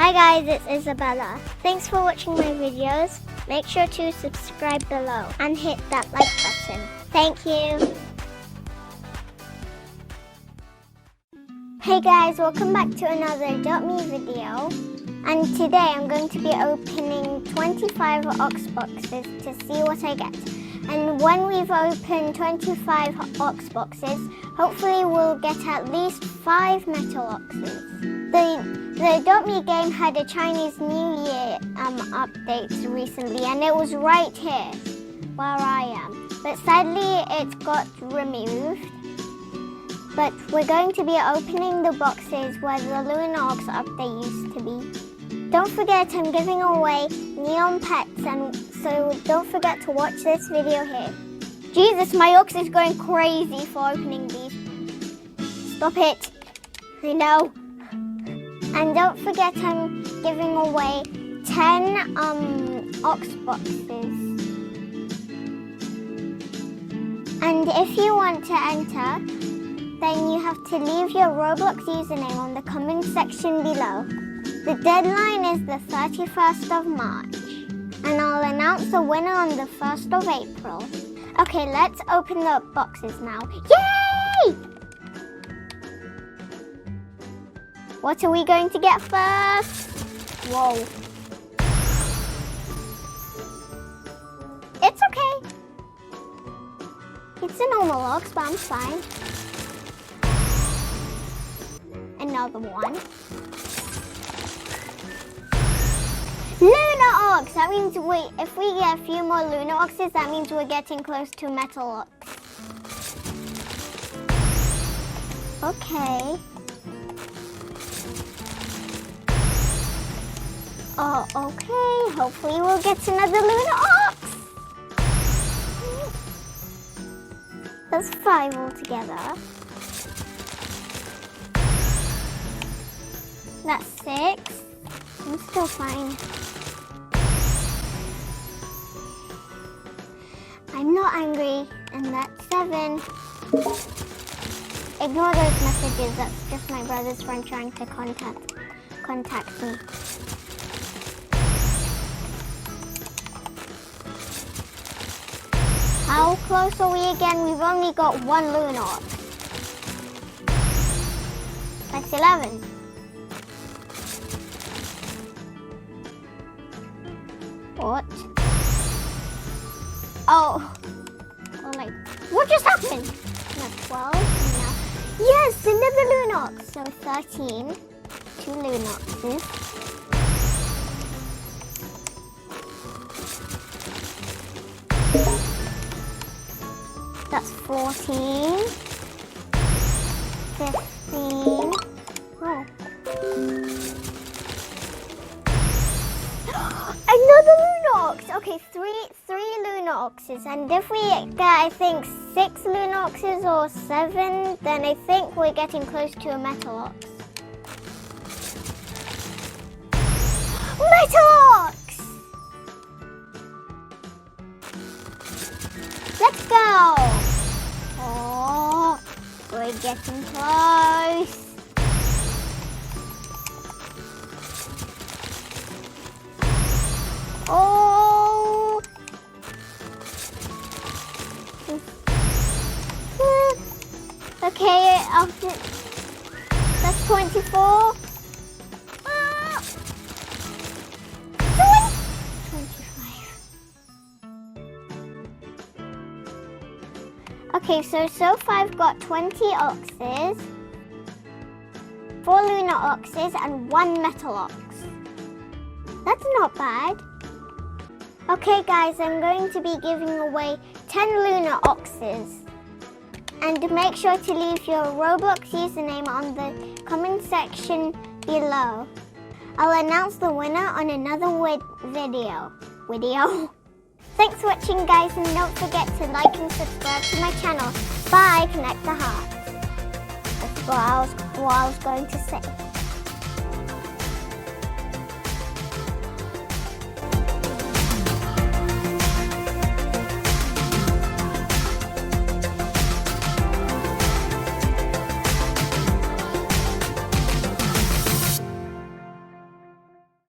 Hi guys, it's Isabella. Thanks for watching my videos. Make sure to subscribe below and hit that like button. Thank you. Hey guys, welcome back to another .me video. And today I'm going to be opening 25 ox boxes to see what I get. And when we've opened 25 ox boxes, hopefully we'll get at least 5 metal oxes. The .me game had a Chinese New Year update recently, and it was right here where I am. But sadly it got removed. But we're going to be opening the boxes where the Lunar Ox update used to be. Don't forget, I'm giving away neon pets, and so don't forget to watch this video here. Jesus, my ox is going crazy for opening these. Stop it. I know. And don't forget, I'm giving away 10 ox boxes. And if you want to enter, then you have to leave your Roblox username on the comment section below. The deadline is the 31st of March, and I'll announce the winner on the 1st of April. Okay, let's open the boxes now. Yay! What are we going to get first? Whoa. It's okay. It's a normal ox, but I'm fine. Another one. Lunar Ox! That means if we get a few more Lunar Oxes, that means we're getting close to Metal Ox. Okay. Oh, okay. Hopefully we'll get another Lunar Ox. That's 5 altogether. That's 6. I'm still fine. I'm not angry, and that's 7. Ignore those messages. That's just my brother's friend trying to contact me. How close are we again? We've only got 1 Lunar Ox. That's 11. What? Oh, like, what just happened? That's 12. Now. Yes, another Lunar Ox. So 13. 2 Lunar Oxes. That's 14. 15. Oh. Another Lunar Ox! Okay, three Lunar Oxes, and if we get, I think, 6 Lunar Oxes or 7, then I think we're getting close to a Metal Ox. Metal Ox! Let's go! Oh, we're getting close. Oh! Okay, that's 24. 25. Okay, so far I've got 20 oxes, 4 Lunar Oxes, and 1 Metal Ox. That's not bad. Okay guys, I'm going to be giving away 10 Lunar Oxes. And make sure to leave your Roblox username on the comment section below. I'll announce the winner on another video. Thanks for watching guys, and don't forget to like and subscribe to my channel. Bye, connect the hearts. That's what I was going to say.